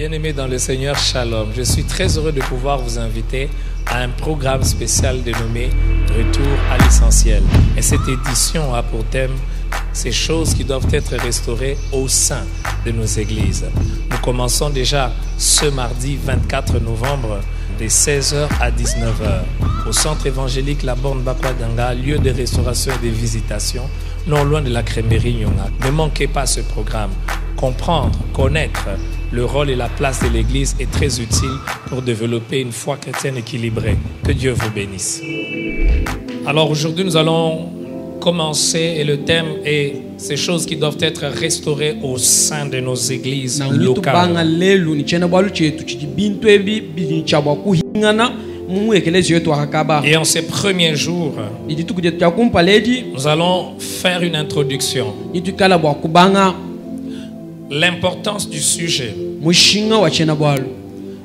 Bien-aimés dans le Seigneur, Shalom. Je suis très heureux de pouvoir vous inviter à un programme spécial dénommé Retour à l'essentiel. Et cette édition a pour thème ces choses qui doivent être restaurées au sein de nos églises. Nous commençons déjà ce mardi 24 novembre de 16h à 19h au centre évangélique La Borne Bakwaganga, lieu de restauration et de visitation, non loin de la crèmerie Nyonga. Ne manquez pas ce programme. Comprendre, connaître le rôle et la place de l'Église est très utile pour développer une foi chrétienne équilibrée. Que Dieu vous bénisse. Alors aujourd'hui, nous allons commencer et le thème est ces choses qui doivent être restaurées au sein de nos églises locales. Et en ces premiers jours, nous allons faire une introduction. L'importance du sujet,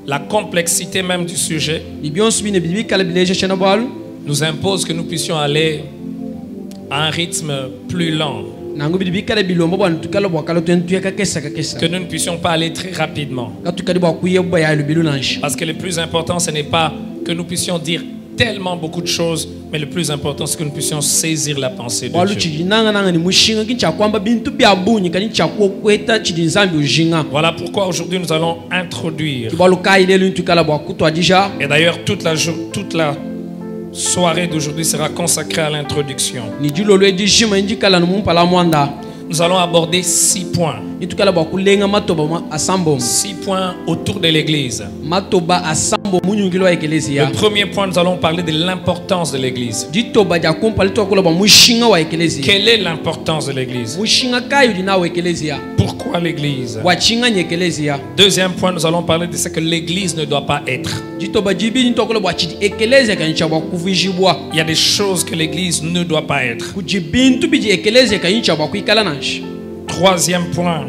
la complexité même du sujet nous impose que nous puissions aller à un rythme plus lent, que nous ne puissions pas aller très rapidement. Parce que le plus important, ce n'est pas que nous puissions dire tellement beaucoup de choses, mais le plus important, c'est que nous puissions saisir la pensée de Dieu. Voilà pourquoi aujourd'hui nous allons introduire. Et d'ailleurs, toute la soirée d'aujourd'hui sera consacrée à l'introduction. Nous allons aborder 6 points. 6 points autour de l'église. Le premier point, nous allons parler de l'importance de l'église. Quelle est l'importance de l'église? Pourquoi l'église? Deuxième point, nous allons parler de ce que l'église ne doit pas être. Il y a des choses que l'église ne doit pas être. Troisième point,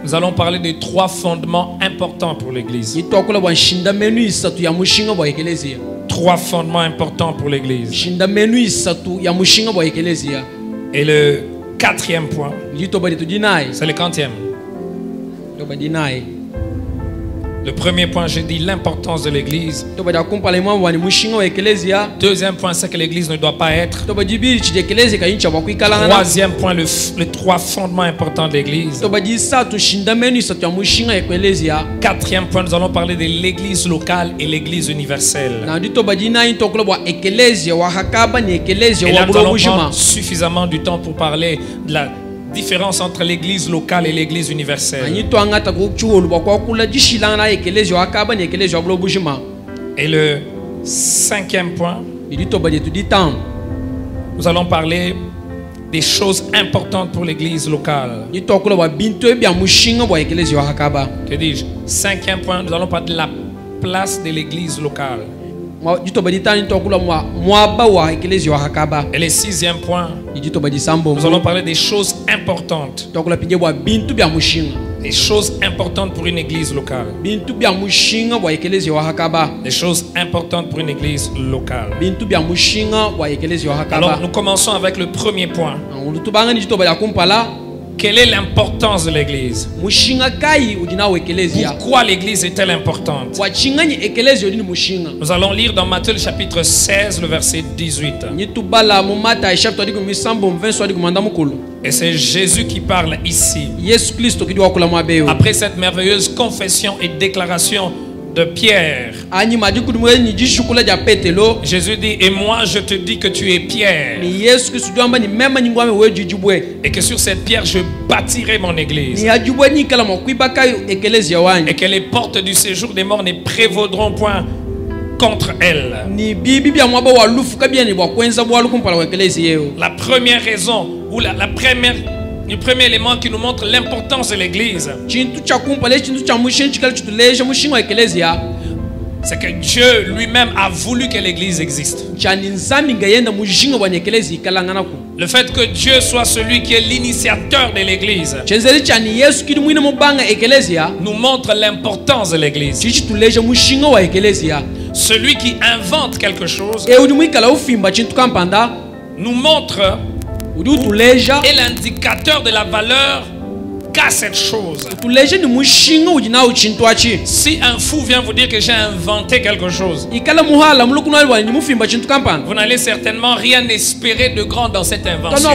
nous allons parler de 3 fondements importants pour l'église. 3 fondements importants pour l'église. Et le 4e point, c'est le 40e. Le premier point, j'ai dit l'importance de l'église. Deuxième point, c'est que l'église ne doit pas être. Troisième point, les 3 fondements importants de l'église. Quatrième point, nous allons parler de l'église locale et l'église universelle. Et là, nous allons prendre suffisamment du temps pour parler de la différence entre l'église locale et l'église universelle. Et le 5e point, nous allons parler des choses importantes pour l'église locale. Que dis-je? 5e point, nous allons parler de la place de l'église locale. Et le 6e point, nous allons parler des choses importantes. Des choses importantes pour une église locale. Des choses importantes pour une église locale. Alors nous commençons avec le premier point. Quelle est l'importance de l'église? Pourquoi l'église est-elle importante? Nous allons lire dans Matthieu chapitre 16, le verset 18. Et c'est Jésus qui parle ici. Après cette merveilleuse confession et déclaration de Pierre, Jésus dit: et moi je te dis que tu es Pierre, et que sur cette pierre je bâtirai mon église, et que les portes du séjour des morts ne prévaudront point contre elle. La première raison, ou le premier élément qui nous montre l'importance de l'église, c'est que Dieu lui-même a voulu que l'église existe. Le fait que Dieu soit celui qui est l'initiateur de l'église nous montre l'importance de l'église. Celui qui invente quelque chose nous montre est l'indicateur de la valeur qu'a cette chose. Si un fou vient vous dire que j'ai inventé quelque chose, vous n'allez certainement rien espérer de grand dans cette invention.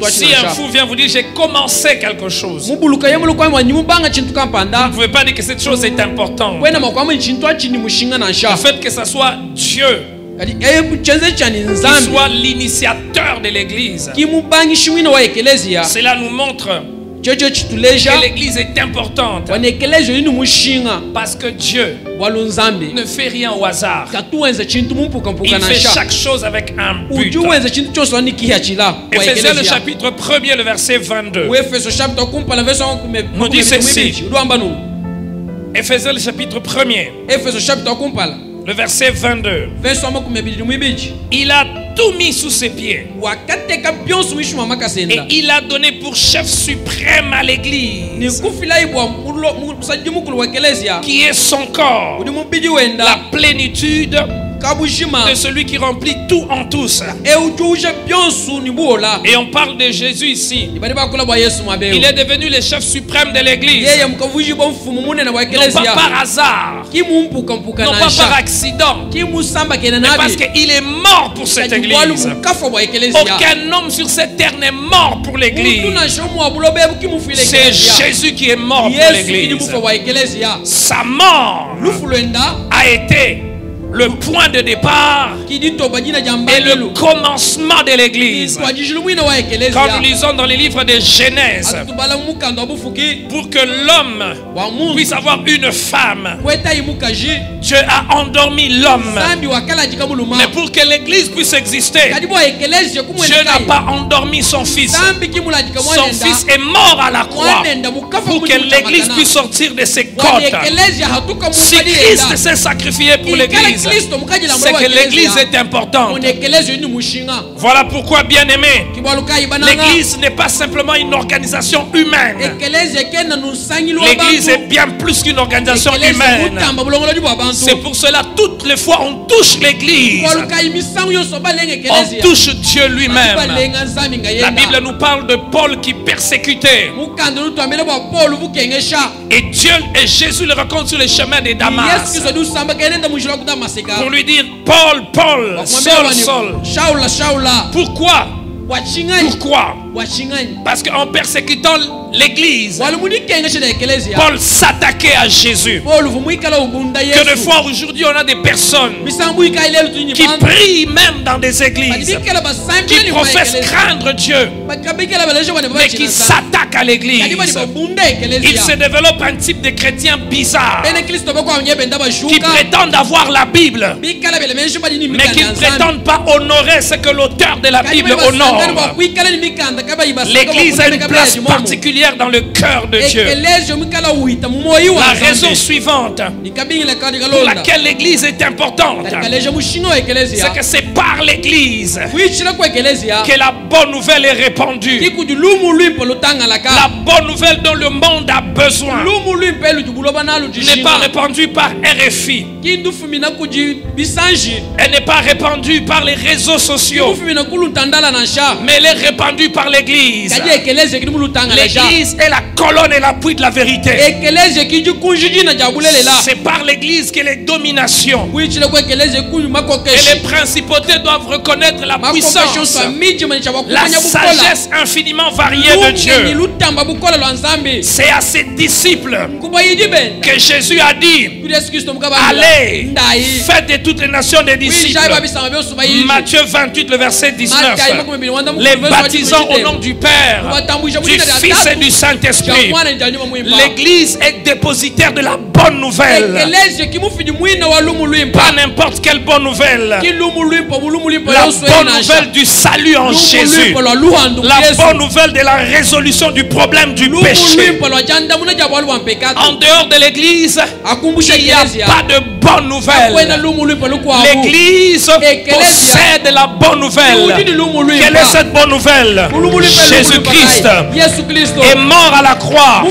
Si un fou vient vous dire j'ai commencé quelque chose, vous ne pouvez pas dire que cette chose est importante. Le fait que ce soit Dieu qui soit l'initiateur de l'église, cela nous montre que l'église est importante, parce que Dieu ne fait rien au hasard. Il fait chaque chose avec un but. Éphésiens le chapitre 1er, le verset 22 nous dit ceci. Éphésiens le chapitre 1er, le verset 22. Il a tout mis sous ses pieds. Et il a donné pour chef suprême à l'église, qui est son corps, la plénitude de celui qui remplit tout en tous. Et on parle de Jésus ici. Il est devenu le chef suprême de l'église, non pas par hasard, non pas par accident, mais parce qu'il est mort pour cette église. Aucun homme sur cette terre n'est mort pour l'église. C'est Jésus qui est mort pour l'église. Sa mort a été le point de départ et le commencement de l'église. Quand nous lisons dans les livres de Genèse, pour que l'homme puisse avoir une femme, Dieu a endormi l'homme. Mais pour que l'église puisse exister, Dieu n'a pas endormi son fils. Son fils est mort à la croix pour que l'église puisse sortir de ses côtes. Si Christ s'est sacrifié pour l'église, c'est que l'église est importante. Voilà pourquoi, bien aimé, l'église n'est pas simplement une organisation humaine. L'église est bien plus qu'une organisation humaine. C'est pour cela, toutes les fois on touche l'église, on touche Dieu lui-même. La Bible nous parle de Paul qui persécutait, et Dieu et Jésus le rencontrent sur le chemin de Damas pour lui dire: Paul, Paul, Saul, Saul. Pourquoi? Parce qu'en persécutant l'église, Paul s'attaquait à Jésus. Que de fois aujourd'hui on a des personnes qui prient même dans des églises, qui professent craindre Dieu, mais qui s'attaquent à l'église. Il se développe un type de chrétien bizarre qui prétendent avoir la Bible, mais qui ne prétendent pas honorer ce que l'auteur de la Bible honore. L'église a une place particulière dans le cœur de Dieu. La raison suivante pour laquelle l'église est importante, c'est que c'est par l'église que la bonne nouvelle est répandue. La bonne nouvelle dont le monde a besoin n'est pas répandue par RFI. Elle n'est pas répandue par les réseaux sociaux, mais elle est répandue par l'église. L'église est la colonne et l'appui de la vérité. C'est par l'église que les dominations et les principautés doivent reconnaître la puissance, la sagesse infiniment variée de Dieu. C'est à ses disciples que Jésus a dit: allez, faites de toutes les nations des disciples. Matthieu 28, le verset 19. Les baptisant au nom du Père, du Fils et du Saint-Esprit. L'église est dépositaire de la bonne nouvelle. Pas n'importe quelle bonne nouvelle. La bonne nouvelle du salut en Jésus. La bonne nouvelle de la résolution du problème du péché. En dehors de l'église, il n'y a pas de bonne nouvelle. L'église possède la bonne nouvelle. Quelle est cette bonne nouvelle? Jésus-Christ est mort à la croix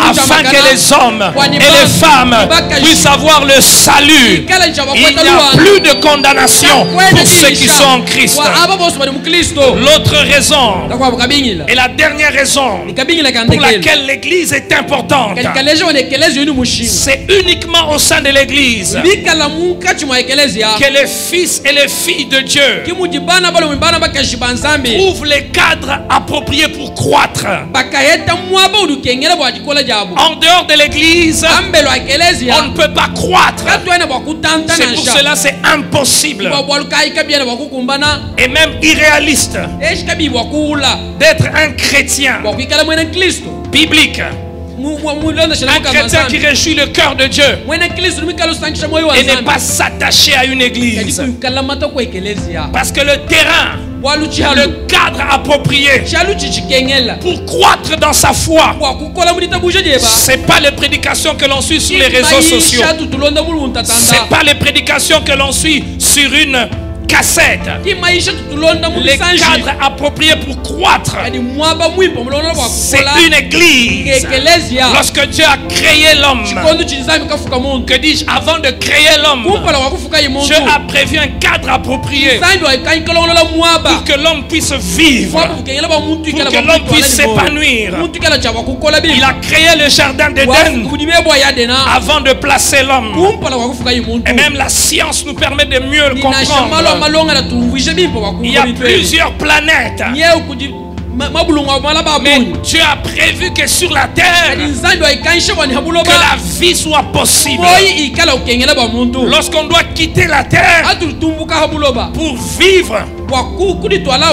afin que les hommes et les femmes puissent avoir le salut. Il n'y a plus de condamnation pour ceux qui sont en Christ. L'autre raison et la dernière raison pour laquelle l'église est importante, c'est uniquement au sein de l'église que les fils et les filles de Dieu trouvent les cadres appropriés pour croître. En dehors de l'église, on ne peut pas croître. C'est pour cela c'est impossible et même irréaliste d'être un chrétien biblique, un chrétien qui réjouit le cœur de Dieu et n'est pas s'attacher à une église. Parce que le terrain, le cadre approprié pour croître dans sa foi, c'est pas les prédications que l'on suit sur les réseaux sociaux, c'est pas les prédications que l'on suit sur une cassette. Les cadres appropriés pour croître, c'est une église. Lorsque Dieu a créé l'homme, que dis-je, avant de créer l'homme, Dieu a prévu un cadre approprié pour que l'homme puisse vivre, pour que l'homme puisse s'épanouir. Il a créé le jardin d'Éden avant de placer l'homme. Et même la science nous permet de mieux le comprendre. Il y a plusieurs planètes. Mais Dieu a prévu que sur la terre, que la vie soit possible. Lorsqu'on doit quitter la terre pour vivre,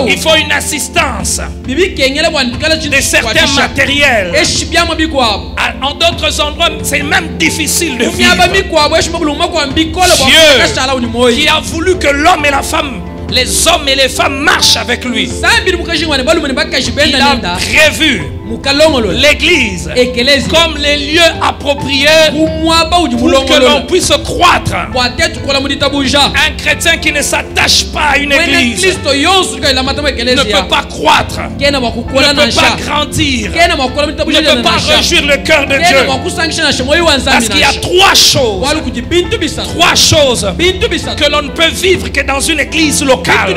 il faut une assistance de certains matériels. En d'autres endroits, c'est même difficile de vivre. Dieu qui a voulu que l'homme et la femme, les hommes et les femmes marchent avec lui, il a prévu l'église comme les lieux appropriés pour que l'on puisse croître. Un chrétien qui ne s'attache pas à une église ne peut pas croître, ne peut pas grandir, ne peut pas réjouir le cœur de Dieu. Parce qu'il y a trois choses que l'on ne peut vivre que dans une église locale.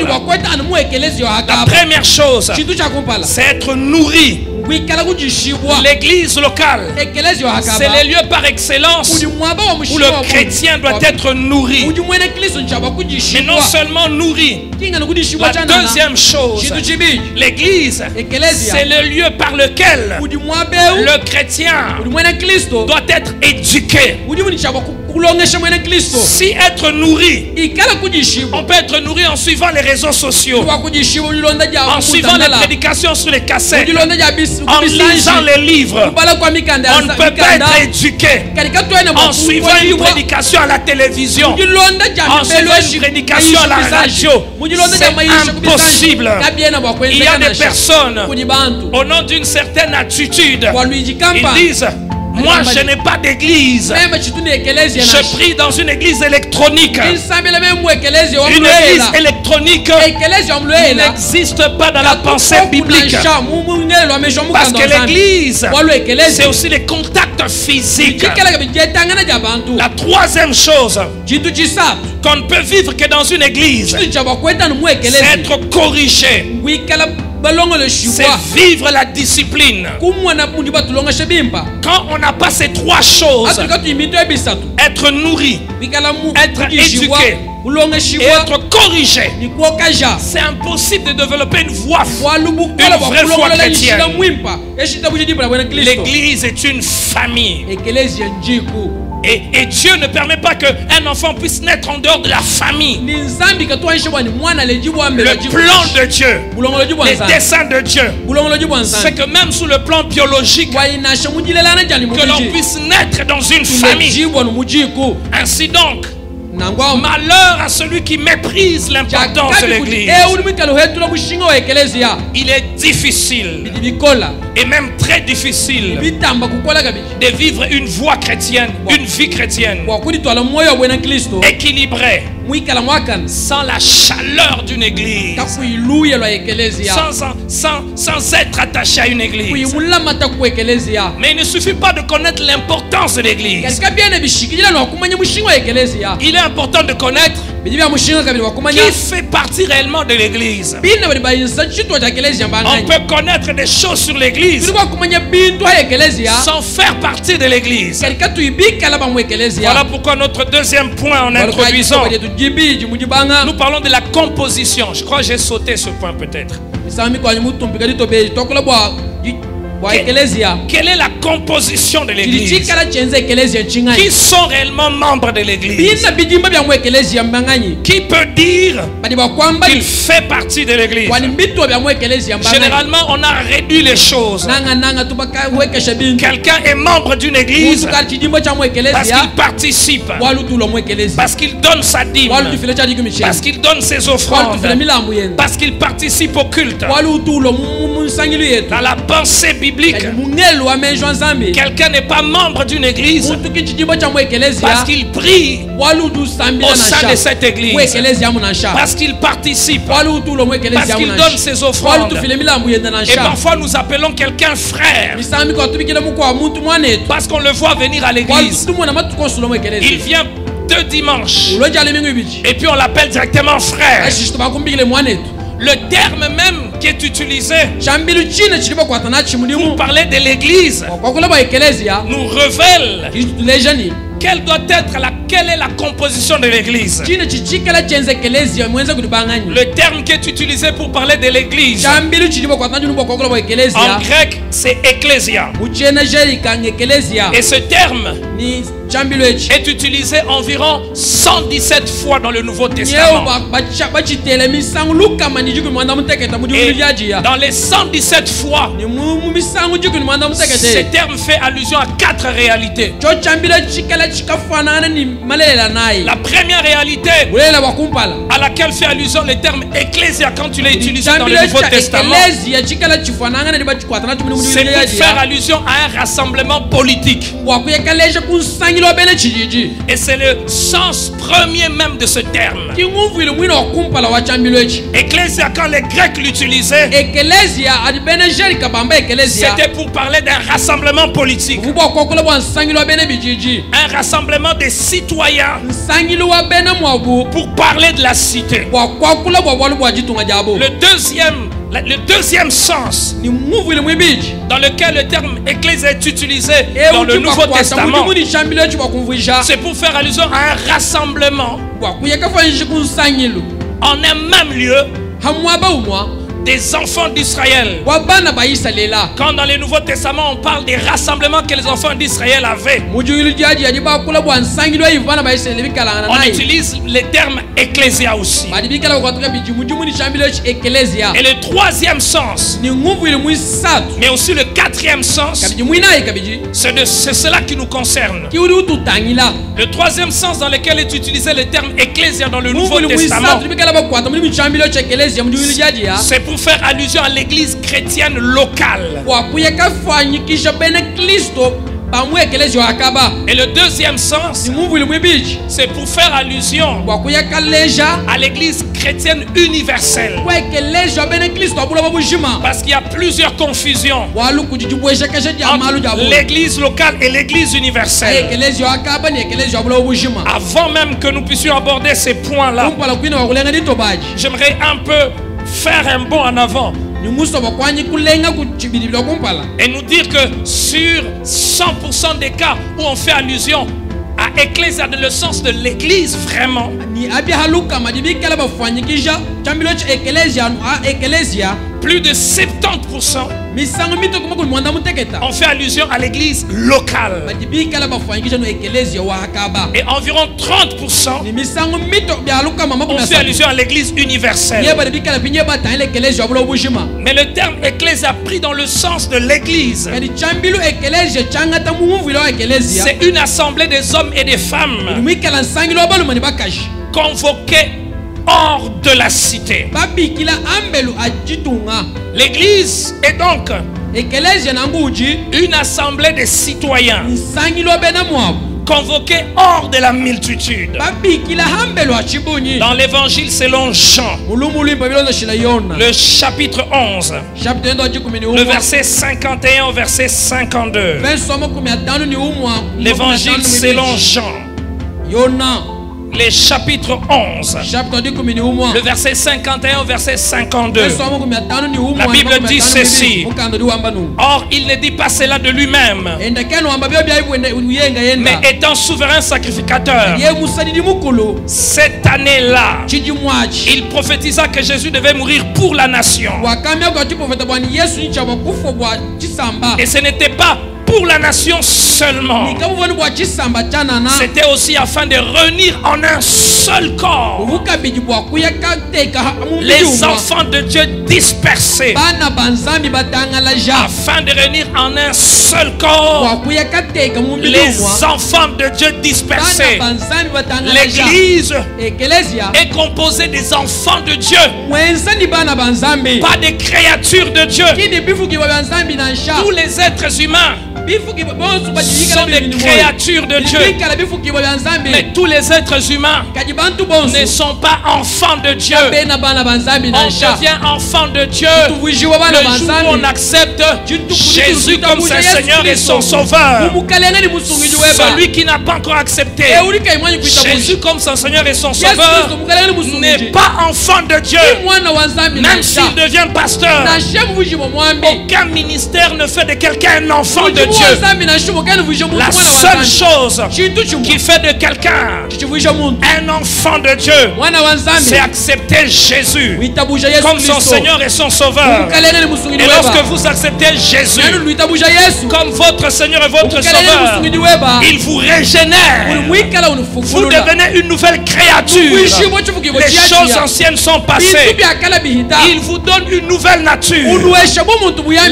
La première chose, c'est être nourri. L'église locale, c'est les lieux par excellence où le chrétien doit être nourri. Mais non seulement nourri. La deuxième chose, l'église, c'est le lieu par lequel le chrétien doit être éduqué. Si être nourri, on peut être nourri en suivant les réseaux sociaux, en suivant les prédications sur les cassettes, en lisant les livres. On ne peut pas être éduqué en suivant une prédication à la télévision, en suivant une prédication à la radio. C'est impossible. Il y a des personnes, au nom d'une certaine attitude, ils disent: moi je n'ai pas d'église, je prie dans une église électronique. Une église électronique n'existe pas dans la pensée biblique. Parce que l'église, c'est aussi les contacts physiques. La troisième chose qu'on ne peut vivre que dans une église, c'est être corrigé. C'est vivre la discipline. Quand on n'a pas ces trois choses, être nourri, être éduqué et être corrigé, c'est impossible de développer une vraie foi chrétienne. L'église est une famille. Et Dieu ne permet pas qu'un enfant puisse naître en dehors de la famille. Le plan de Dieu, les desseins de Dieu, c'est que même sous le plan biologique, que l'on puisse naître dans une famille. Ainsi donc, malheur à celui qui méprise l'importance de l'église. Il est difficile et même très difficile de vivre une voie chrétienne, une vie chrétienne équilibrée, sans la chaleur d'une église, sans être attaché à une église. Mais il ne suffit pas de connaître l'importance de l'église. Il est important de connaître qui fait partie réellement de l'église. On peut connaître des choses sur l'église sans faire partie de l'église. Voilà pourquoi notre deuxième point en introduisant, nous parlons de la composition. Je crois que j'ai sauté ce point peut-être. Quelle est la composition de l'église? Qui sont réellement membres de l'église? Qui peut dire qu'il fait partie de l'église? Généralement, on a réduit les choses. Quelqu'un est membre d'une église parce qu'il participe, parce qu'il donne sa dîme, parce qu'il donne ses offrandes, parce qu'il participe au culte. Dans la pensée biblique, quelqu'un n'est pas membre d'une église parce qu'il prie au sein de cette église, parce qu'il participe, parce qu'il donne ses offrandes. Et parfois nous appelons quelqu'un frère parce qu'on le voit venir à l'église. Il vient 2 dimanches et puis on l'appelle directement frère. Le terme même qui est utilisé pour parler de l'église nous révèle quelle est la composition de l'église. Le terme qui est utilisé pour parler de l'église en grec c'est ecclésia. Et ce terme est utilisé environ 117 fois dans le Nouveau Testament. Et dans les 117 fois, ce terme fait allusion à 4 réalités. La première réalité à laquelle fait allusion le terme ecclésia quand il est utilisé dans le Nouveau Testament, c'est pour faire allusion à un rassemblement politique. Et c'est le sens premier même de ce terme. Ecclésia, quand les Grecs l'utilisaient, c'était pour parler d'un rassemblement politique, un rassemblement des citoyens pour parler de la cité. Le deuxième sens dans lequel le terme ecclésia est utilisé dans le Nouveau Testament, c'est pour faire allusion à un rassemblement en un même lieu des enfants d'Israël. Quand dans le Nouveau Testament on parle des rassemblements que les enfants d'Israël avaient, on utilise le terme ecclésia aussi. Et le troisième sens, mais aussi le quatrième sens, c'est cela qui nous concerne. Le troisième sens dans lequel est utilisé le terme ecclésia dans le Nouveau Testament, c'est pour faire allusion à l'église chrétienne locale. Et le deuxième sens, c'est pour faire allusion à l'église chrétienne universelle. Parce qu'il y a plusieurs confusions entre l'église locale et l'église universelle. Avant même que nous puissions aborder ces points-là, j'aimerais un peu faire un bond en avant et nous dire que sur 100% des cas où on fait allusion à ecclésia dans le sens de l'église vraiment, plus de 70% on fait allusion à l'église locale. Et environ 30% on fait allusion à l'église universelle. Mais le terme ecclésia pris dans le sens de l'église, c'est une assemblée des hommes et des femmes convoqués hors de la cité. L'église est donc une assemblée de citoyens convoqués hors de la multitude. Dans l'évangile selon Jean, le chapitre 11, le verset 51 au verset 52. L'évangile selon Jean, le chapitre 11, le verset 51 au verset 52. La Bible dit ceci. Or, il ne dit pas cela de lui-même, mais étant souverain sacrificateur, cette année-là, il prophétisa que Jésus devait mourir pour la nation. Et ce n'était pas pour la nation seulement. C'était aussi afin de réunir en un seul corps les enfants de Dieu dispersés, afin de réunir en un seul corps les enfants de Dieu dispersés. L'Église est composée des enfants de Dieu, pas des créatures de Dieu. Tous les êtres humains sont des créatures de Dieu, mais tous les êtres humains ne sont pas enfants de Dieu. On devient enfant de Dieu le jour où on accepte Jésus comme son Seigneur et son Sauveur. Celui qui n'a pas encore accepté Jésus comme son Seigneur et son Sauveur n'est pas enfant de Dieu. Même s'il devient pasteur, aucun ministère ne fait de quelqu'un un enfant de Dieu. La seule chose qui fait de quelqu'un un enfant de Dieu, c'est accepter Jésus comme son Seigneur et son Sauveur. Et lorsque vous acceptez Jésus comme votre Seigneur et votre Sauveur, il vous régénère. Vous devenez une nouvelle créature. Les choses anciennes sont passées. Il vous donne une nouvelle nature.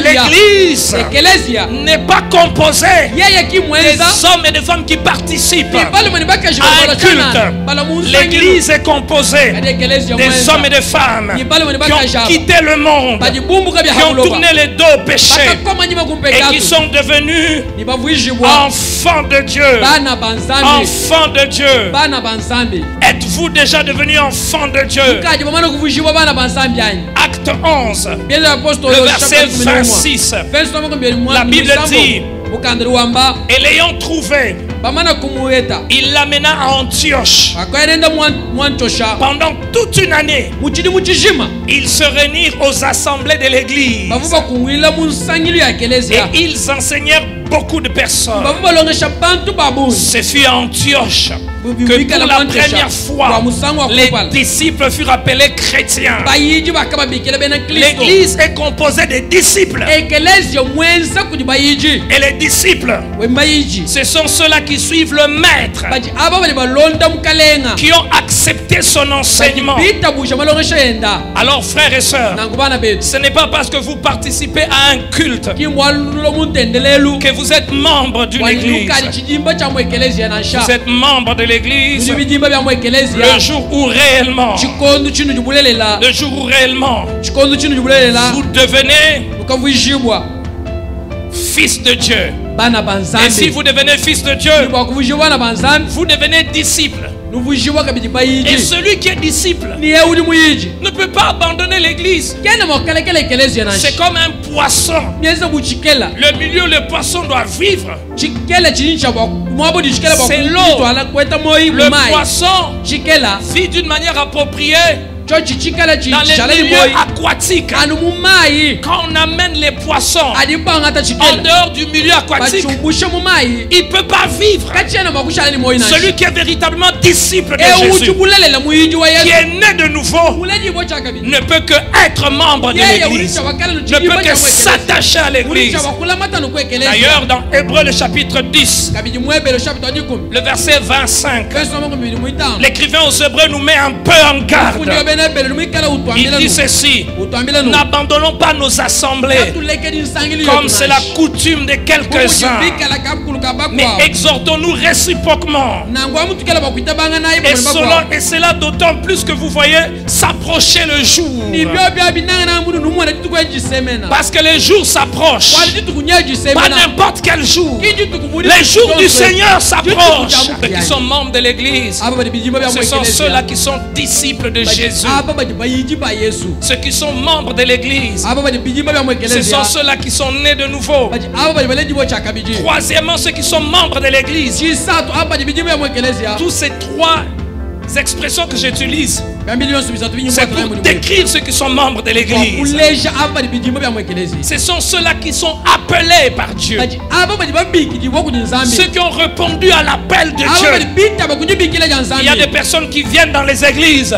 L'Église n'est pas composée des hommes et des femmes qui participent à un culte. L'Église est composée des hommes et des femmes qui ont quitté le monde, qui ont tourné les dos au péché et qui sont devenus enfants de Dieu. Enfants de Dieu. Êtes-vous déjà devenu enfant de Dieu? Acte 11, le verset 26. La Bible dit: et l'ayant trouvé, il l'amena à Antioche. Pendant toute une année, ils se réunirent aux assemblées de l'église et ils enseignèrent beaucoup de personnes. Ce fut à Antioche que pour la première fois les disciples furent appelés chrétiens. L'église est composée de disciples. Et les disciples, ce sont ceux-là qui suivent le maître, qui ont accepté son enseignement. Alors frères et sœurs, ce n'est pas parce que vous participez à un culte que vous êtes membre d'une église. Vous êtes membre de l'église le jour où réellement vous devenez fils de Dieu. Et si vous devenez fils de Dieu, vous devenez disciple. Et celui qui est disciple ne peut pas abandonner l'église. C'est comme un poisson. Le milieu, le poisson doit vivre. C'est l'eau. Le poisson vit d'une manière appropriée dans les milieux aquatiques. Quand on amène les poissons en dehors du milieu aquatique, il ne peut pas vivre. Celui qui est véritablement disciple de Jésus, qui est né de nouveau, ne peut que être membre de l'église, ne peut que s'attacher à l'église. D'ailleurs, dans Hébreux le chapitre 10, le verset 25, l'écrivain aux Hébreux nous met un peu en garde. Il dit ceci: n'abandonnons pas nos assemblées comme c'est la coutume de quelques-uns, mais exhortons-nous réciproquement. Et cela d'autant plus que vous voyez s'approcher le jour. Parce que les jours s'approchent. Pas n'importe quel jour. Les jours du Seigneur s'approchent. Ceux qui sont membres de l'église, ce sont ceux-là qui sont disciples de Jésus. Ceux qui sont membres de l'église, ce sont ceux-là qui sont nés de nouveau. Troisièmement, ceux qui sont membres de l'église. Tous ces trois expressions que j'utilise, c'est pour décrire ceux qui sont membres de l'église. Ce sont ceux-là qui sont appelés par Dieu. Ceux qui ont répondu à l'appel de Dieu. Il y a des personnes qui viennent dans les églises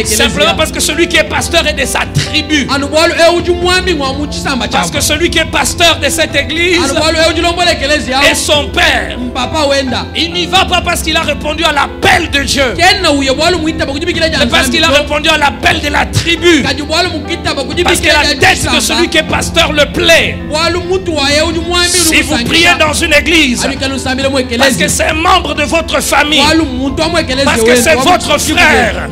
simplement parce que celui qui est pasteur est de sa tribu. Parce que celui qui est pasteur de cette église est son père. Il n'y va pas parce qu'il a répondu à l'appel de Dieu. C'est parce qu'il a répondu à l'appel de la tribu. Parce que la tête de celui qui est pasteur le plaît. Si vous priez dans une église, parce que c'est un membre de votre famille, parce que c'est votre frère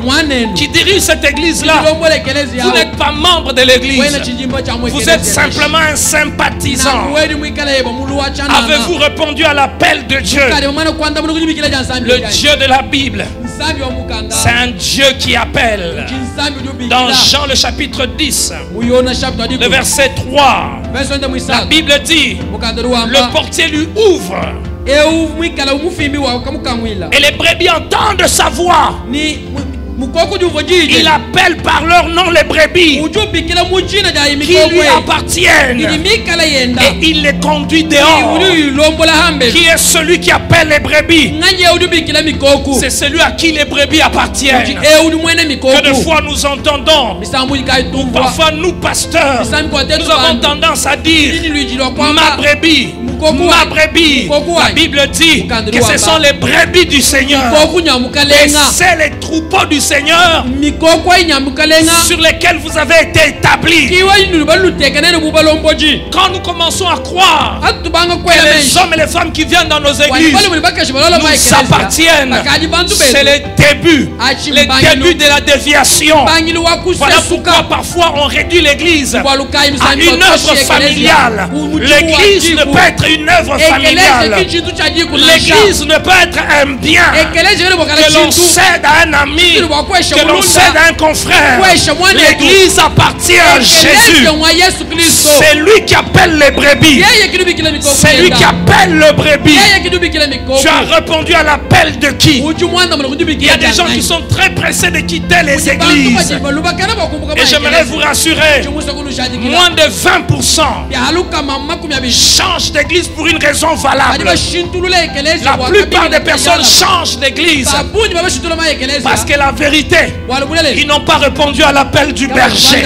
qui dirige cette église-là, vous n'êtes pas membre de l'église. Vous êtes simplement un sympathisant. Avez-vous répondu à l'appel de Dieu? Le Dieu de la Bible, c'est un Dieu qui appelle. Dans Jean le chapitre 10, le verset 3, la Bible dit, le portier lui ouvre et les brebis entendent sa voix. Il appelle par leur nom les brebis qui lui appartiennent et il les conduit dehors. Qui est celui qui appelle les brebis? C'est celui à qui les brebis appartiennent. Que de fois nous entendons, ou parfois nous pasteurs, nous avons tendance à dire ma brebis, ma brebis. La Bible dit que ce sont les brebis du Seigneur et c'est les troupeaux du Seigneur sur lesquels vous avez été établis. Quand nous commençons à croire que les hommes et les femmes qui viennent dans nos églises nous appartiennent, c'est les débuts de la déviation. Voilà pourquoi parfois on réduit l'église à une œuvre familiale. L'église ne peut être une œuvre familiale. L'église ne peut être un bien que l'on cède à un ami, que l'on cède à un confrère. L'église appartient à Jésus. C'est lui qui appelle les brebis. C'est lui qui appelle le brebis. Tu as répondu à l'appel de qui? Il y a des gens qui sont très pressés de quitter les églises. Et j'aimerais vous rassurer, moins de 20% changent d'église pour une raison valable. La plupart des personnes changent d'église parce que la vérité, ils n'ont pas répondu à l'appel du berger.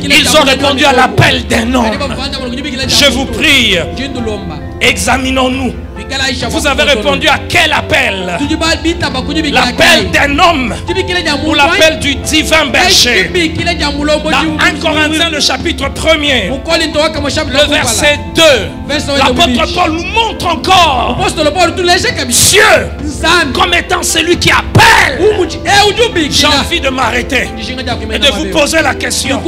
Ils ont répondu à l'appel d'un homme. Je vous prie, examinons-nous. Vous avez répondu à quel appel? L'appel d'un homme ou l'appel du divin berger? Dans 1 Corinthiens le chapitre 1er, le verset 2, l'apôtre Paul nous montre encore Dieu comme étant celui qui appelle. J'ai envie de m'arrêter et de vous poser la question.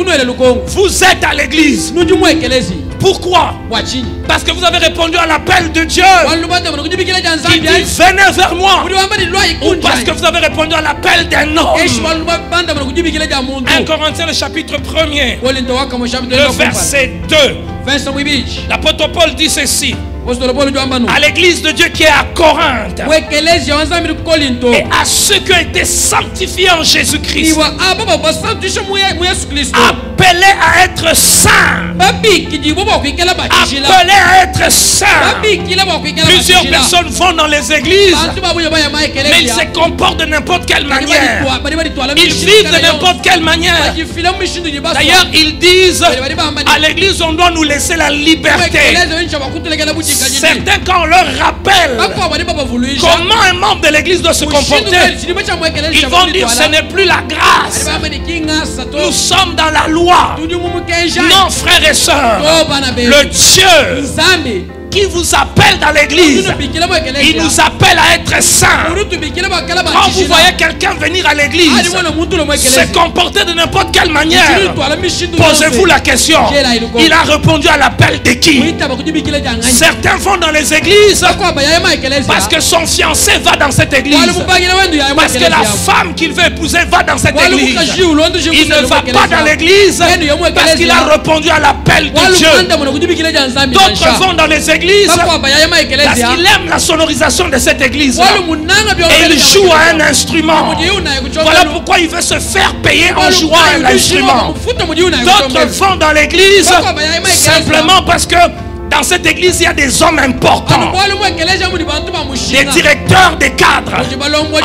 Vous êtes à l'église. Pourquoi? Parce que vous avez répondu à l'appel de Dieu qui dit venez vers moi, ou parce que vous avez répondu à l'appel d'un homme. 1 Corinthiens le chapitre 1er, le verset 2, l'apôtre Paul dit ceci à l'église de Dieu qui est à Corinthe et à ceux qui ont été sanctifiés en Jésus-Christ, appelés à être saints, appelés à être saints. Plusieurs personnes vont dans les églises, mais ils se comportent de n'importe quelle manière. Ils vivent de n'importe quelle manière. D'ailleurs, ils disent à l'église on doit nous laisser la liberté. Certains, quand on leur rappelle comment un membre de l'église doit se comporter, ils vont dire ce n'est plus la grâce, nous sommes dans la loi. Non, frères et sœurs, le Dieu qui vous appelle dans l'église, il nous appelle à être saints. Quand vous voyez quelqu'un venir à l'église, se comporter de n'importe quelle manière, posez-vous la question, il a répondu à l'appel de qui? Certains vont dans les églises parce que son fiancé va dans cette église, parce que la femme qu'il veut épouser va dans cette église. Il ne va pas dans l'église parce qu'il a répondu à l'appel de Dieu. D'autres vont dans les églises parce qu'il aime la sonorisation de cette église et il joue à un instrument. Voilà pourquoi il veut se faire payer en jouant à l'instrument. D'autres vont dans l'église simplement parce que dans cette église, il y a des hommes importants, des directeurs, des cadres.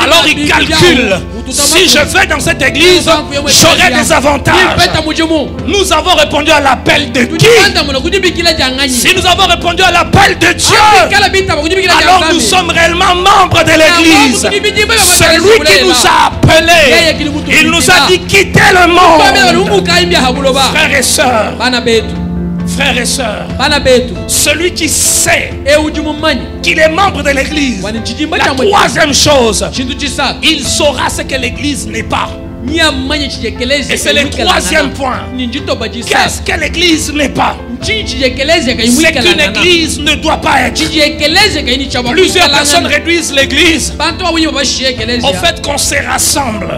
Alors ils calculent, si je vais dans cette église, j'aurai des avantages. Nous avons répondu à l'appel de qui? Si nous avons répondu à l'appel de Dieu, alors nous sommes réellement membres de l'église. Celui qui nous a appelés, il nous a dit quittez le monde. Frères et sœurs, frères et sœurs, celui qui sait qu'il est membre de l'église, la troisième chose, il saura ce que l'église n'est pas. Et c'est le troisième point. Qu'est-ce que l'église n'est pas? C'est qu'une église ne doit pas être. Plusieurs personnes réduisent l'église au fait qu'on se rassemble.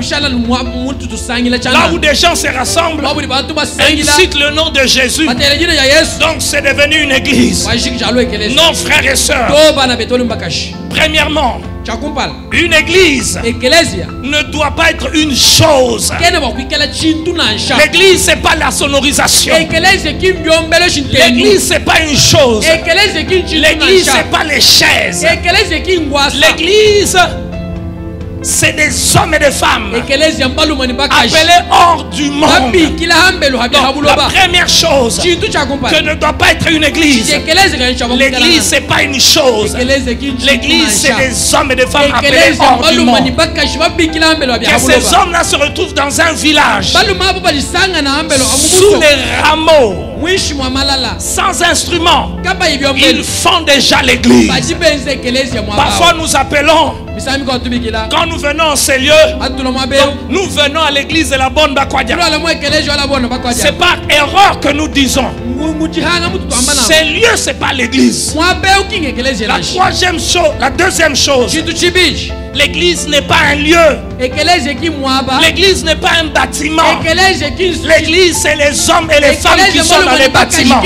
Là où des gens se rassemblent, ils citent le nom de Jésus. Donc c'est devenu une église. Non, frères et sœurs. Premièrement, une église ne doit pas être une chose. L'église, c'est pas la sonorisation. L'église, c'est pas une chose. L'église, c'est pas les chaises. L'église, c'est des hommes et des femmes appelés hors du monde. Donc, la première chose que ne doit pas être une église, l'église c'est pas une chose. L'église c'est des hommes et des femmes appelés hors du monde. Que ces hommes-là se retrouvent dans un village sous les rameaux, sans instruments. Ils font déjà l'église. Parfois nous appelons, quand nous venons en ces lieux, nous venons à l'église de la bonne Bakwadia. C'est par erreur que nous disons. Ces lieux, c'est pas l'église. La troisième chose, la deuxième chose, l'église n'est pas un lieu. L'église n'est pas un bâtiment. L'église, c'est les hommes et les femmes qui sont dans les bâtiments.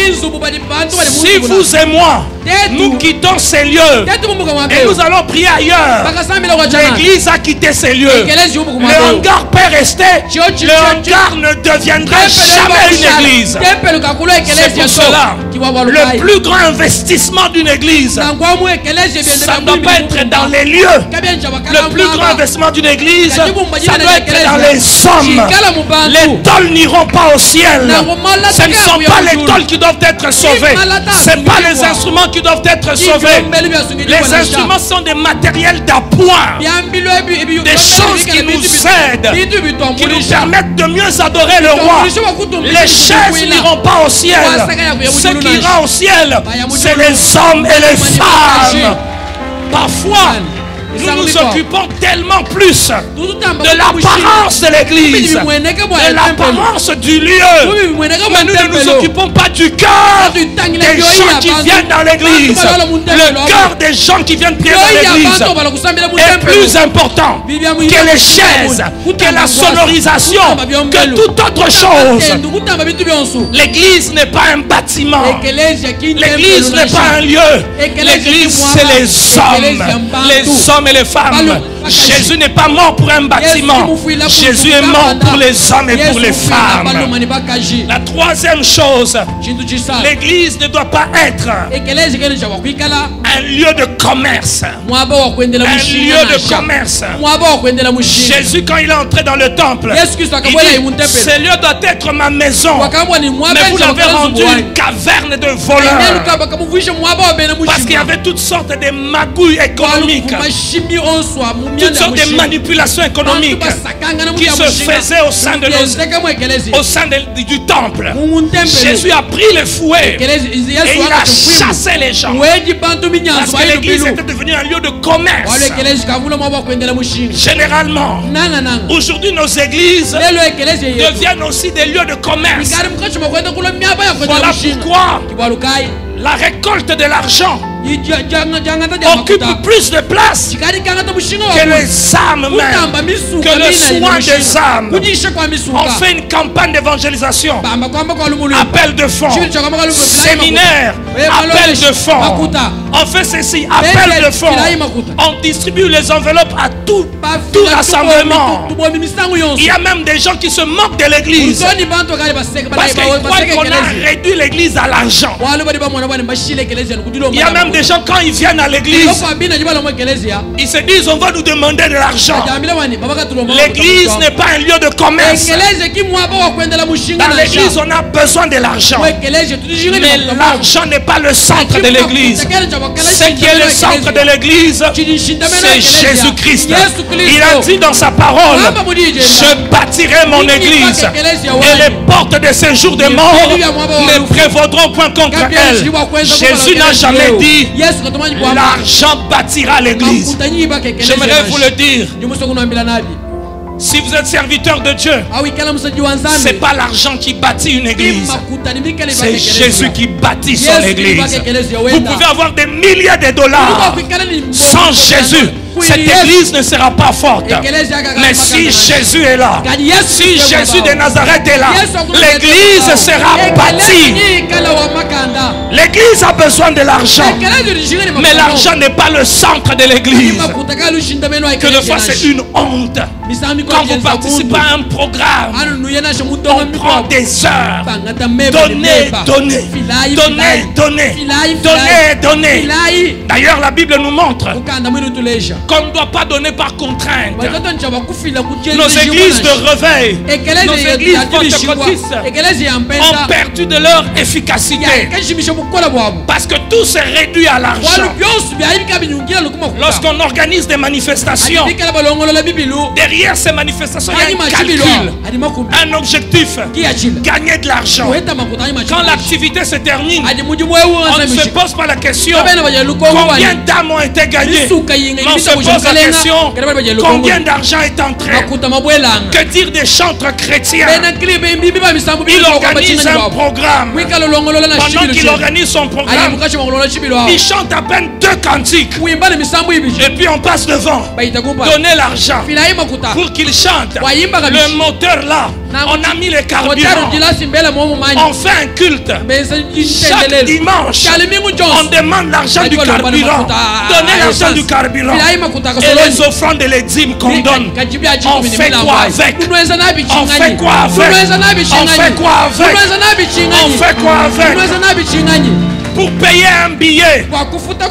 Si vous et moi, nous quittons ces lieux et nous allons prier ailleurs, l'église a quitté ces lieux. Le hangar peut rester. Le hangar ne deviendra jamais une église. C'est pour cela, le plus grand investissement d'une église, ça ne doit pas être dans les lieux. Le plus grand investissement d'une église, ça doit être dans les hommes. Les tôles n'iront pas au ciel. Ce ne sont pas les tôles qui doivent être sauvés. Ce ne sont pas les instruments qui doivent être sauvés. Les instruments sont des matériels d'appoint, des choses qui nous aident, qui nous permettent de mieux adorer le roi. Les chaises n'iront pas au ciel. Ce qui ira au ciel, c'est les hommes et les femmes. Parfois, nous nous occupons tellement plus de l'apparence de l'église, de l'apparence du lieu, mais nous ne nous occupons pas du cœur des gens qui viennent dans l'église. Le cœur des gens qui viennent prier dans l'église est plus important que les chaises, que la sonorisation, que toute autre chose. L'église n'est pas un bâtiment. L'église n'est pas un lieu. L'église, c'est les hommes et les femmes. Jésus n'est pas mort pour un bâtiment. Jésus est mort pour les hommes et pour les femmes. La troisième chose, l'église ne doit pas être un lieu de commerce. Un lieu de commerce. Jésus, quand il est entré dans le temple, il dit, ce lieu doit être ma maison. Mais vous l'avez rendu une caverne de voleurs. Parce qu'il y avait toutes sortes de magouilles économiques. toutes sortes de manipulations économiques qui se faisaient au sein du temple. Jésus a pris le fouet et il a chassé les gens. Parce que l'église était devenue un lieu de commerce. Généralement, aujourd'hui nos églises deviennent aussi des lieux de commerce. Voilà pourquoi la récolte de l'argent occupe plus de place que les âmes même, que le soin des âmes. On fait une campagne d'évangélisation, appel de fonds, séminaire, appel de fonds. On fait ceci, appel de fonds. On distribue les enveloppes à tout rassemblement. Il y a même des gens qui se moquent de l'église parce qu'ils croient qu'on a réduit l'église à l'argent. Il y a même des gens, quand ils viennent à l'église, ils se disent on va nous demander de l'argent. L'église n'est pas un lieu de commerce. Dans l'église, on a besoin de l'argent. Mais l'argent n'est pas le centre de l'église. Ce qui est le centre de l'église, c'est Jésus-Christ. Il a dit dans sa parole, je bâtirai mon église et les portes de ce jour de mort ne prévaudront point contre elle. Jésus n'a jamais dit l'argent bâtira l'église. J'aimerais vous le dire. Si vous êtes serviteur de Dieu, ce n'est pas l'argent qui bâtit une église, c'est Jésus qui bâtit son église. Vous pouvez avoir des milliers de dollars, sans Jésus cette église ne sera pas forte. Mais si Jésus est là, si Jésus de Nazareth est là, l'église sera bâtie. L'église a besoin de l'argent, mais l'argent n'est pas le centre de l'église. Quelquefois c'est une honte. Quand vous participez à un programme, on prend des heures. Donner. D'ailleurs la Bible nous montre qu'on ne doit pas donner par contrainte. Nos églises de réveil, nos églises pentecôtistes ont perdu de leur efficacité parce que tout s'est réduit à l'argent. Lorsqu'on organise des manifestations, derrière ces manifestations, il y a un calcul, un objectif, gagner de l'argent. Quand l'activité se termine, on ne se pose pas la question combien d'âmes ont été gagnées. On se pose la question combien d'argent est entré. Que dire des chantres chrétiens? Il organise un programme. Pendant qu'il organise son programme, il chante à peine 2 cantiques. Et puis on passe devant. Donner l'argent pour qu'il chante. Le moteur là, on a mis les carburants. On fait un culte. Chaque dimanche, on demande l'argent du carburant. Donnez l'argent du carburant. Et les offrandes et les dîmes qu'on donne, on fait quoi avec? On fait quoi avec? On fait quoi avec? On fait quoi avec? Pour payer un billet,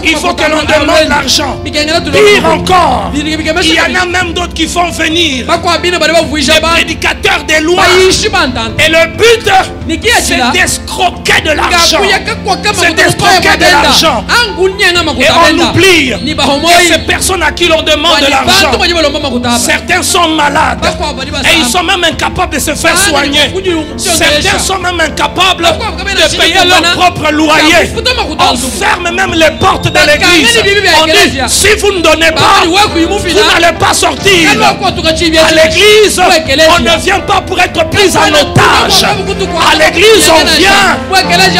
il faut que l'on demande l'argent. Pire encore, il y en a même d'autres qui font venir les prédicateurs des lois. Et le but, c'est d'escroquer de l'argent. C'est d'escroquer de l'argent. Et on oublie que ces personnes à qui l'on demande de l'argent, certains sont malades. Et ils sont même incapables de se faire soigner. Certains sont même incapables de payer leur propre loyer. On ferme même les portes de l'église. On dit, si vous ne donnez pas, vous n'allez pas sortir. À l'église, on ne vient pas pour être pris en otage. À l'église, on vient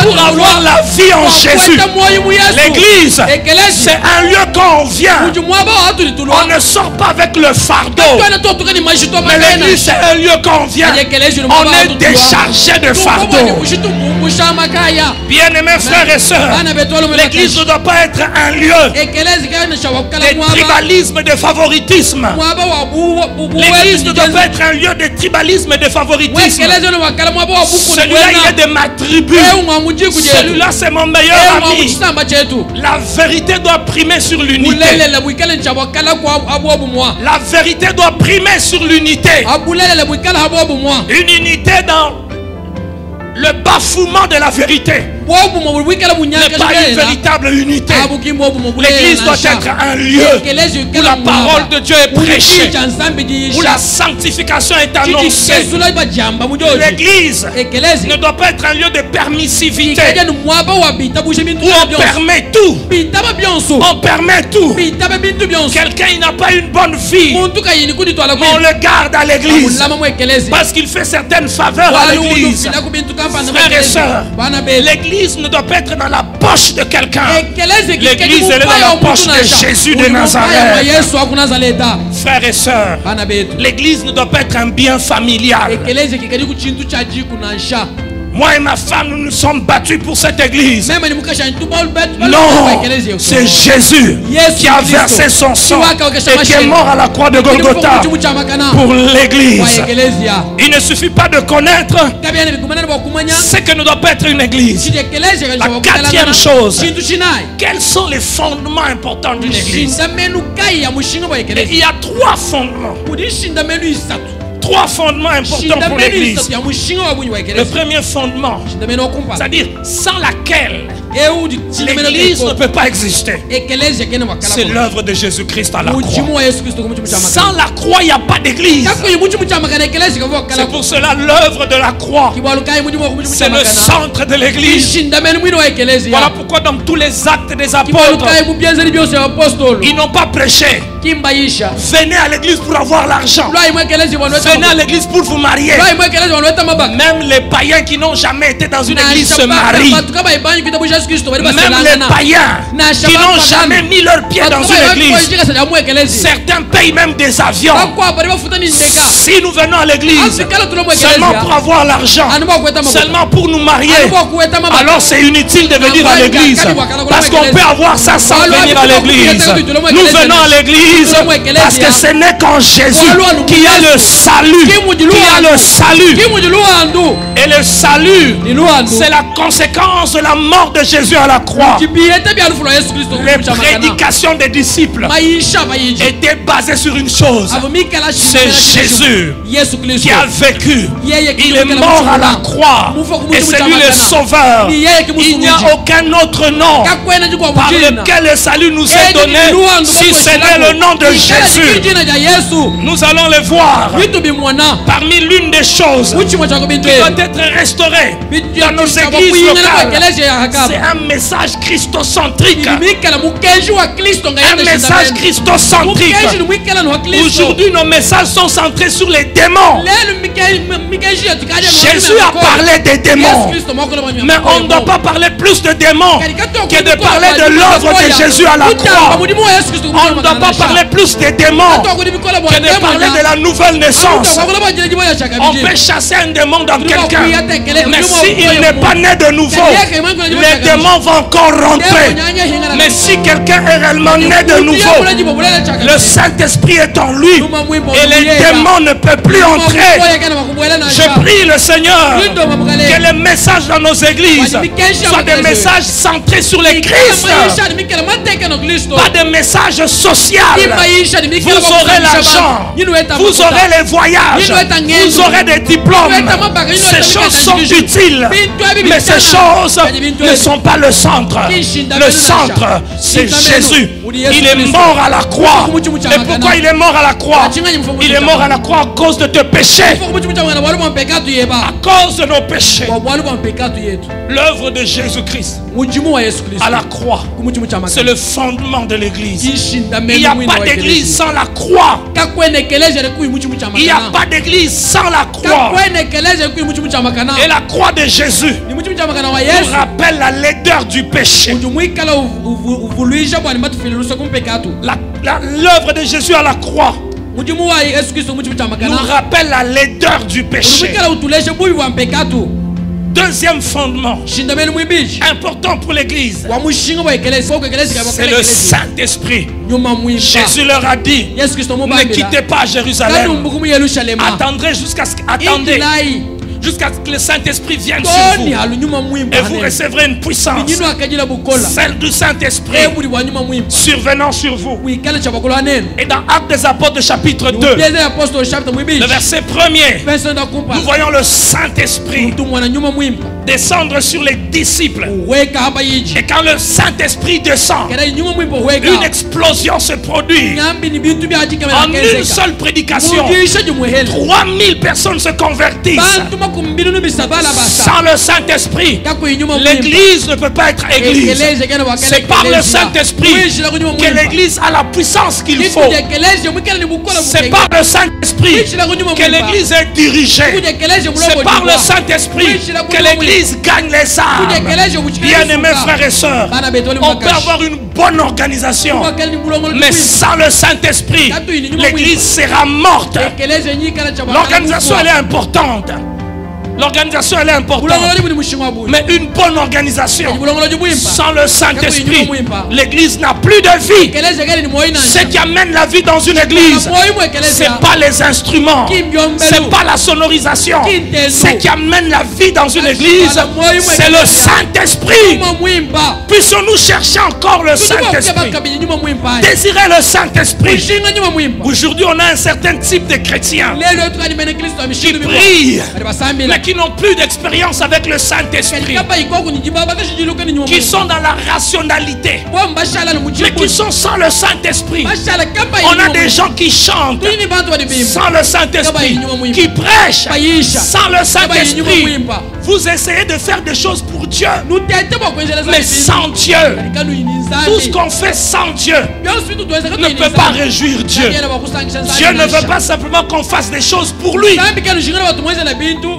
pour avoir la vie en Jésus. L'église, c'est un lieu quand on vient. On ne sort pas avec le fardeau. Mais l'église, c'est un lieu quand on vient. On est déchargé de fardeau. Bien-aimés frères et sœurs, l'église ne doit pas être un lieu de tribalisme et de favoritisme. L'église ne doit pas être un lieu de tribalisme et de favoritisme. Celui-là, il est de ma tribu. Celui-là, c'est mon meilleur ami. La vérité doit primer sur l'unité. La vérité doit primer sur l'unité. Une unité dans le bafouement de la vérité. n'est pas une véritable unité. L'église doit être un lieu où la parole de Dieu est prêchée, où la sanctification est annoncée. L'église ne doit pas être un lieu de permissivité où on permet tout. On permet tout. Quelqu'un il n'a pas une bonne vie, on le garde à l'église parce qu'il fait certaines faveurs à l'église. Frères et sœurs, l'église ne doit pas être dans la poche de quelqu'un. L'église elle est dans la poche de Jésus de Nazareth. Frères et sœurs, l'église ne doit pas être un bien familial. Moi et ma femme, nous nous sommes battus pour cette église. Non, c'est Jésus qui a versé son sang et qui est mort à la croix de Golgotha pour l'église. Il ne suffit pas de connaître ce que ne doit pas être une église. La quatrième chose, quels sont les fondements importants d'une église? Et il y a trois fondements. Trois fondements importants pour l'église. Le premier fondement, c'est-à-dire sans laquelle l'église ne peut pas exister, c'est l'œuvre de Jésus-Christ à la croix. Sans la croix, il n'y a pas d'église. C'est pour cela l'œuvre de la croix, c'est le centre de l'église. Voilà pourquoi dans tous les actes des apôtres, ils n'ont pas prêché venez à l'église pour avoir l'argent, venez à l'église pour vous marier. Même les païens qui n'ont jamais été dans une église se marient. Même les païens qui n'ont jamais mis leurs pieds dans une église, certains payent même des avions. Si nous venons à l'église seulement pour avoir l'argent, seulement pour nous marier, alors c'est inutile de venir à l'église, parce qu'on peut avoir ça sans venir à l'église. Nous venons à l'église parce que ce n'est qu'en Jésus qu'il y a le salut, qu'il y a le salut. Et le salut, c'est la conséquence de la mort de Jésus à la croix. Les prédications des disciples étaient basées sur une chose, c'est Jésus qui a vécu. Il est mort à la croix et c'est lui le sauveur. Il n'y a aucun autre nom par lequel le salut nous est donné si ce n'est le nom de Jésus. Nous allons le voir parmi l'une des choses qui doit être restaurée dans nos églises locales. C'est un message christocentrique. Un message christocentrique. Aujourd'hui, nos messages sont centrés sur les démons. Jésus a parlé des démons, mais on ne doit pas parler plus de démons que de parler de l'œuvre de Jésus à la croix. On ne doit pas parler plus des démons que de parler de la nouvelle naissance. On peut chasser un démon dans quelqu'un, mais s'il n'est pas né de nouveau, les démons vont encore rentrer. Mais si quelqu'un est réellement né de nouveau, le Saint-Esprit est en lui et les démons ne peuvent plus entrer. Je prie le Seigneur que les messages dans nos églises soient des messages centrés sur les Christ, pas des messages sociaux. Vous aurez l'argent, vous aurez les voyages, vous aurez des diplômes. Ces choses sont utiles, mais ces choses ne sont pas le centre. Le centre, c'est Jésus. Il est mort à la croix. Et pourquoi il est mort à la croix? Il est mort à la croix à cause de tes péchés, à cause de nos péchés. L'œuvre de Jésus-Christ à la croix, c'est le fondement de l'église. Il n'y a pas d'église sans la croix. Il n'y a pas d'église sans la croix. Et la croix de Jésus nous rappelle la laideur du péché. L'œuvre de Jésus à la croix nous rappelle la laideur du péché. Deuxième fondement important pour l'église, c'est le Saint-Esprit. Jésus leur a dit, ne quittez pas Jérusalem, attendez jusqu'à ce que le Saint-Esprit vienne sur vous et vous recevrez une puissance, celle du Saint-Esprit survenant sur vous. Et dans Actes des Apôtres chapitre 2, le verset 1er, nous voyons le Saint-Esprit descendre sur les disciples. Et quand le Saint-Esprit descend, une explosion se produit. En une seule prédication, 3000 personnes se convertissent. Sans le Saint-Esprit, l'église ne peut pas être église. C'est par le Saint-Esprit que l'église a la puissance qu'il faut. C'est par le Saint-Esprit que l'église est dirigée. C'est par le Saint-Esprit que l'église gagne les âmes. Bien-aimés frères et sœurs, on peut avoir une bonne organisation, mais sans le Saint-Esprit, l'église sera morte. L'organisation, elle est importante. L'organisation, elle est importante. Mais une bonne organisation sans le Saint-Esprit, l'église n'a plus de vie. Ce qui amène la vie dans une église, ce n'est pas les instruments, ce n'est pas la sonorisation. Ce qui amène la vie dans une église, c'est le Saint-Esprit. Puissions-nous chercher encore le Saint-Esprit, désirer le Saint-Esprit. Aujourd'hui, on a un certain type de chrétiens qui prient, mais qui n'ont plus d'expérience avec le Saint-Esprit, qui sont dans la rationalité, mais qui sont sans le Saint-Esprit. On a des gens qui chantent sans le Saint-Esprit, qui prêchent sans le Saint-Esprit. Vous essayez de faire des choses pour Dieu, mais sans Dieu. Tout ce qu'on fait sans Dieu ne peut pas réjouir Dieu. Dieu ne veut pas simplement qu'on fasse des choses pour lui.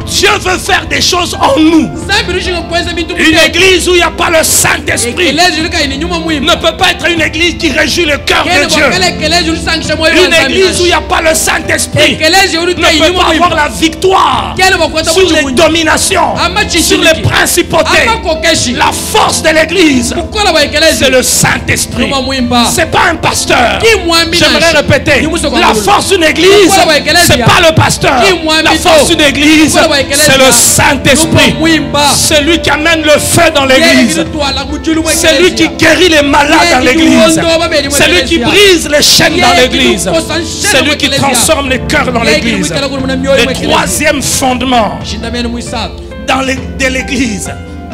Dieu veut faire des choses en nous. Une église où il n'y a pas le Saint-Esprit ne peut pas être une église qui réjouit le cœur de Dieu. Une église où il n'y a pas le Saint-Esprit ne peut pas avoir la victoire sur les dominations, sur les principautés. La force de l'église, c'est le Saint-Esprit. C'est pas un pasteur. J'aimerais répéter, la force d'une église, c'est pas le pasteur. La force d'une église, c'est le Saint-Esprit. C'est lui qui amène le feu dans l'église. C'est lui qui guérit les malades dans l'église. C'est lui qui brise les chaînes dans l'église. C'est lui qui transforme les cœurs dans l'église. Le troisième fondement de l'église,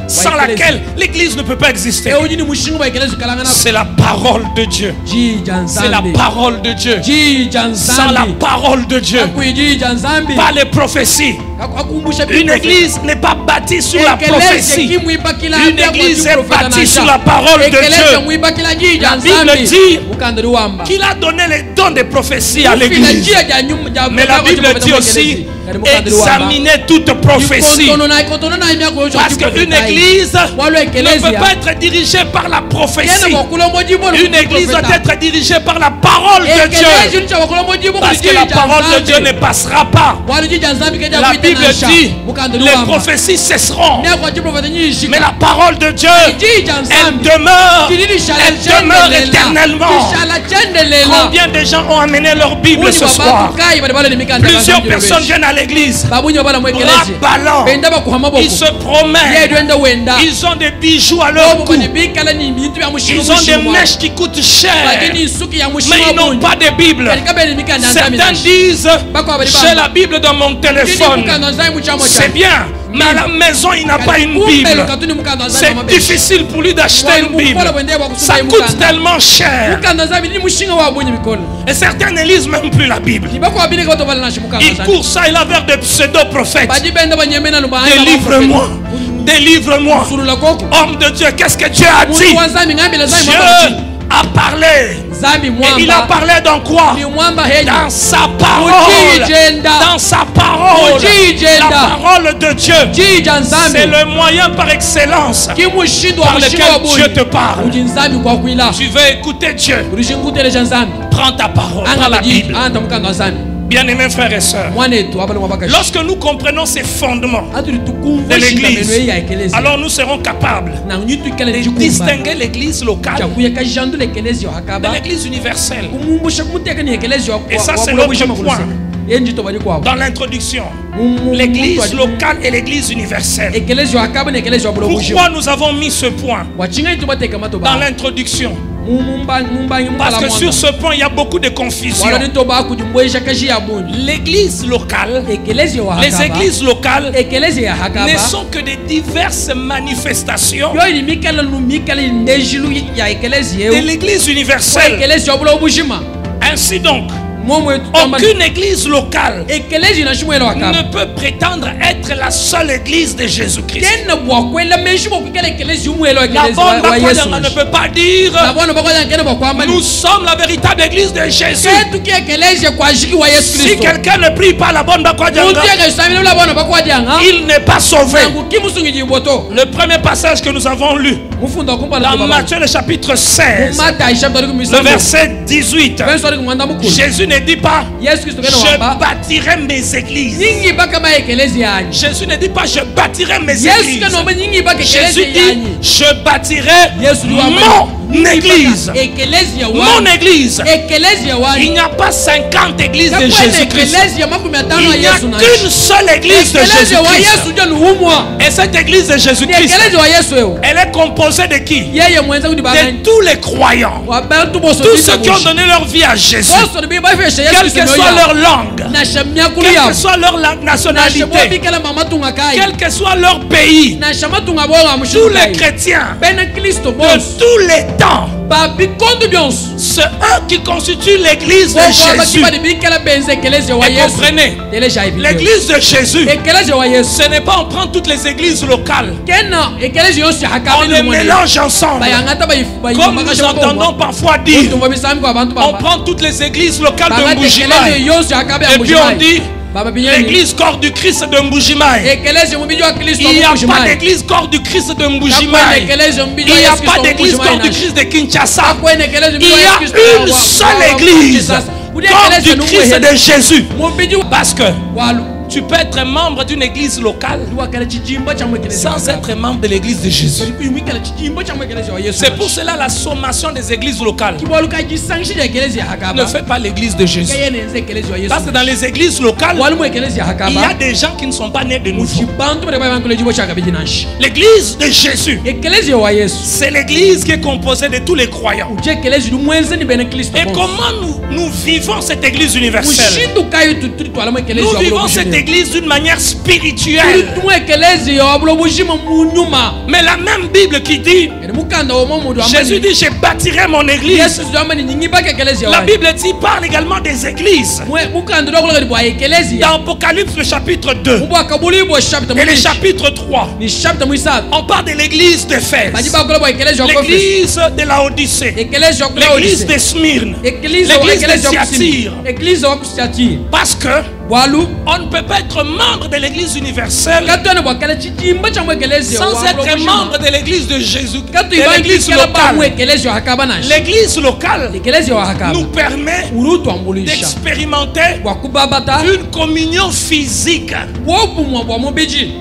sans laquelle l'église ne peut pas exister, c'est la parole de Dieu. C'est la parole de Dieu. Sans la parole de Dieu, pas les prophéties. Une église n'est pas bâtie sur la prophétie. Une église est bâtie sur la parole de Dieu. La Bible dit qu'il a donné les dons des prophéties à l'église. Mais la Bible dit aussi, examinez toute prophétie. Parce qu'une église ne peut pas être dirigée par la prophétie. Une église doit être dirigée par la parole de Dieu. Parce que la parole de Dieu ne passera pas. La Bible dit, les prophéties cesseront. Mais la parole de Dieu, elle demeure éternellement. Combien de gens ont amené leur Bible ce soir? Plusieurs personnes viennent à l'église, bras ballants, ils se promènent, ils ont des bijoux à leur cou, ils ont des mèches qui coûtent cher, mais ils n'ont pas de Bible. Certains disent, j'ai la Bible dans mon téléphone. C'est bien, mais à la maison il n'a pas une Bible. C'est difficile pour lui d'acheter une Bible. Ça coûte tellement cher. Et certains ne lisent même plus la Bible. Ils courent ça et là vers des pseudo-prophètes. Délivre-moi, délivre-moi. Homme de Dieu, qu'est-ce que Dieu a dit? Dieu a parlé. Et il a parlé dans quoi? Dans sa parole. Dans sa parole. La parole de Dieu, c'est le moyen par excellence par lequel Dieu te parle. Tu veux écouter Dieu, prends ta parole, prends la Bible. Bien-aimés frères et sœurs, lorsque nous comprenons ces fondements de l'église, alors nous serons capables de distinguer l'église locale de l'église universelle. Et ça, c'est l'autre point. Dans l'introduction, l'église locale et l'église universelle. Pourquoi nous avons mis ce point dans l'introduction? Parce que sur ce point, il y a beaucoup de confusion. L'église locale, les églises locales ne sont que des diverses manifestations de l'église universelle. Ainsi donc, aucune église locale ne peut prétendre être la seule église de Jésus-Christ. La bonne ne peut pas dire nous sommes la véritable église de Jésus. Si quelqu'un ne prie pas la bonne il n'est pas sauvé. Le premier passage que nous avons lu dans Matthieu le chapitre 16, le verset 18, Jésus ne dit pas je bâtirai mes églises. Jésus ne dit pas je bâtirai mes églises. Jésus dit je bâtirai mon église. Mon église. Il n'y a pas 50 églises de Jésus-Christ. Il n'y a qu'une seule église de Jésus-Christ. Et cette église de Jésus-Christ, elle est composée de qui? De tous les croyants. Tous ceux qui ont donné leur vie à Jésus. Quelle que soit leur langue, quelle que soit leur nationalité, quel que soit leur pays, tous les chrétiens de tous les temps, c'est eux qui constituent l'église de Jésus. Et comprenez, l'église de Jésus, ce n'est pas on prend toutes les églises locales, on les mélange ensemble. Comme nous entendons parfois dire, on prend toutes les églises locales de Mbujimayi et puis on dit l'église corps du Christ de Mbujimayi. Il n'y a pas d'église corps du Christ de Mbujimayi. Il n'y a pas d'église corps du Christ de Kinshasa. Il y a une seule église corps du Christ de Jésus. Parce que tu peux être membre d'une église locale sans être membre de l'église de Jésus. C'est pour cela la sommation des églises locales ne fait pas l'église de Jésus. Parce que dans les églises locales, il y a des gens qui ne sont pas nés de nouveau. L'église de Jésus, c'est l'église qui est composée de tous les croyants. Et comment nous vivons cette église universelle? Nous vivons cette église d'une manière spirituelle. Mais la même Bible qui dit, Jésus dit je bâtirai mon église. La Bible dit parle également des églises. Dans Apocalypse le chapitre 2 et le chapitre 3, on parle de l'église d'Éphèse, l'église de Laodicée, l'église de Smyrne, l'église de Thyatire. Parce que on ne peut pas être membre de l'église universelle sans être membre de l'église de Jésus, de l'église locale. L'église locale nous permet d'expérimenter une communion physique,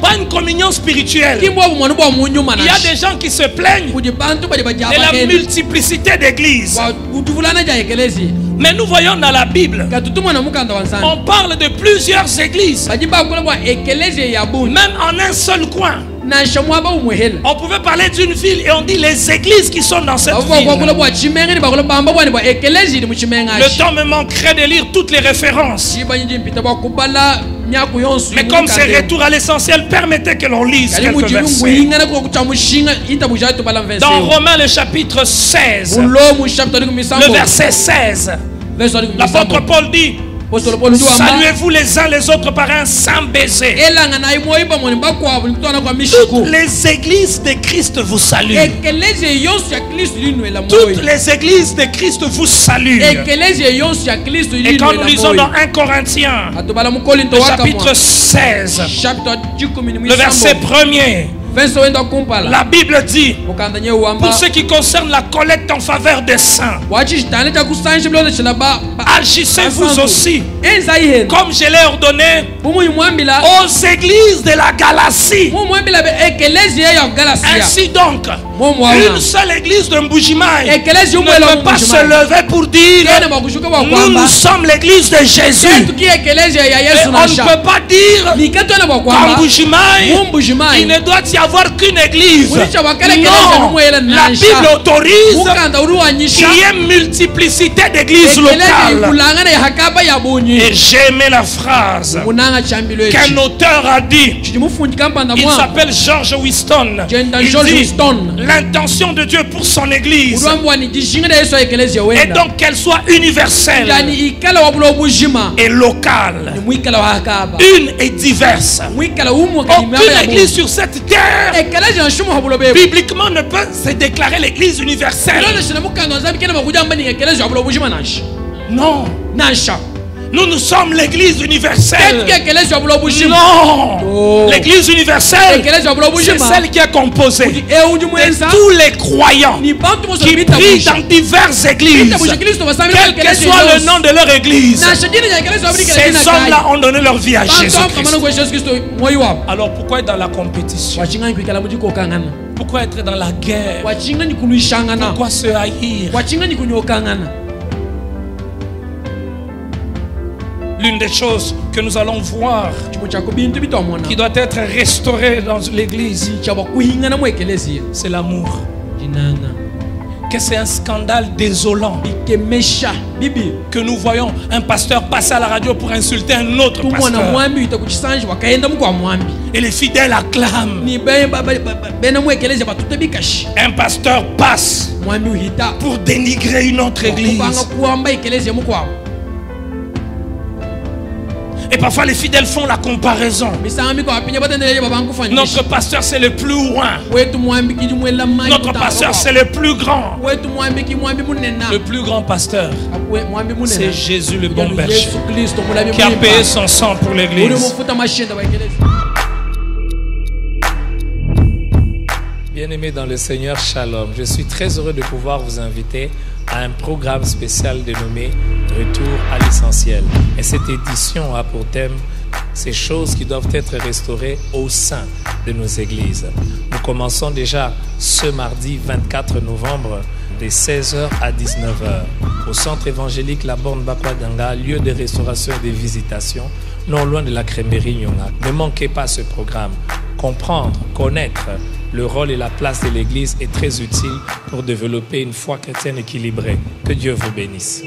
pas une communion spirituelle. Il y a des gens qui se plaignent de la multiplicité d'églises. Mais nous voyons dans la Bible, on parle de plusieurs églises, même en un seul coin. On pouvait parler d'une ville et on dit les églises qui sont dans cette ville. Le temps me manquerait de lire toutes les références. Mais comme c'est retour à l'essentiel, permettez que l'on lise quelques versets. Dans Romains le chapitre 16, le verset 16, l'apôtre Paul dit: saluez-vous les uns les autres par un saint baiser. Toutes les églises de Christ vous saluent. Toutes les églises de Christ vous saluent. Et quand nous lisons dans 1 Corinthiens, le chapitre 16, le verset 1er, la Bible dit, pour ce qui concerne la collecte en faveur des saints, agissez-vous aussi comme je l'ai ordonné aux églises de la Galatie. Ainsi donc, une seule église de Mbujimayi ne peut pas se lever pour dire nous sommes l'église de Jésus. Et on ne peut pas dire qu'en Mbujimayi il ne doit y avoir n'avoir qu'une église. Non, la Bible autorise qu'il y ait multiplicité d'églises locales. Et j'ai aimé la phrase qu'un auteur a dit. Il s'appelle George Weston. Il dit l'intention de Dieu pour son église est donc qu'elle soit universelle et locale, une et diverse. Aucune église sur cette terre bibliquement ne peut se déclarer l'église universelle. Non. Nous sommes l'église universelle. Non. L'église universelle, c'est celle qui est composée de tous les croyants qui prient dans diverses églises. Quel que soit le nom de leur église, ces hommes-là ont donné leur vie à Jésus-Christ. Alors pourquoi être dans la compétition? Pourquoi être dans la guerre? Pourquoi se haïr? L'une des choses que nous allons voir qui doit être restaurée dans l'église, c'est l'amour. Que c'est un scandale désolant que nous voyons un pasteur passer à la radio pour insulter un autre pasteur. Et les fidèles acclament. Un pasteur passe pour dénigrer une autre église. Et parfois les fidèles font la comparaison. Notre pasteur c'est le plus loin. Notre pasteur c'est le plus grand. Le plus grand pasteur, c'est Jésus le bon berger qui a payé son sang pour l'église. Bien-aimés dans le Seigneur, Shalom. Je suis très heureux de pouvoir vous inviter à un programme spécial dénommé Retour à l'essentiel. Et cette édition a pour thème ces choses qui doivent être restaurées au sein de nos églises. Nous commençons déjà ce mardi 24 novembre de 16h à 19h au centre évangélique La Borne Bakwaganga, lieu de restauration et de visitation, non loin de la crèmerie Nyonga. Ne manquez pas ce programme. Comprendre, connaître le rôle et la place de l'Église est très utile pour développer une foi chrétienne équilibrée. Que Dieu vous bénisse.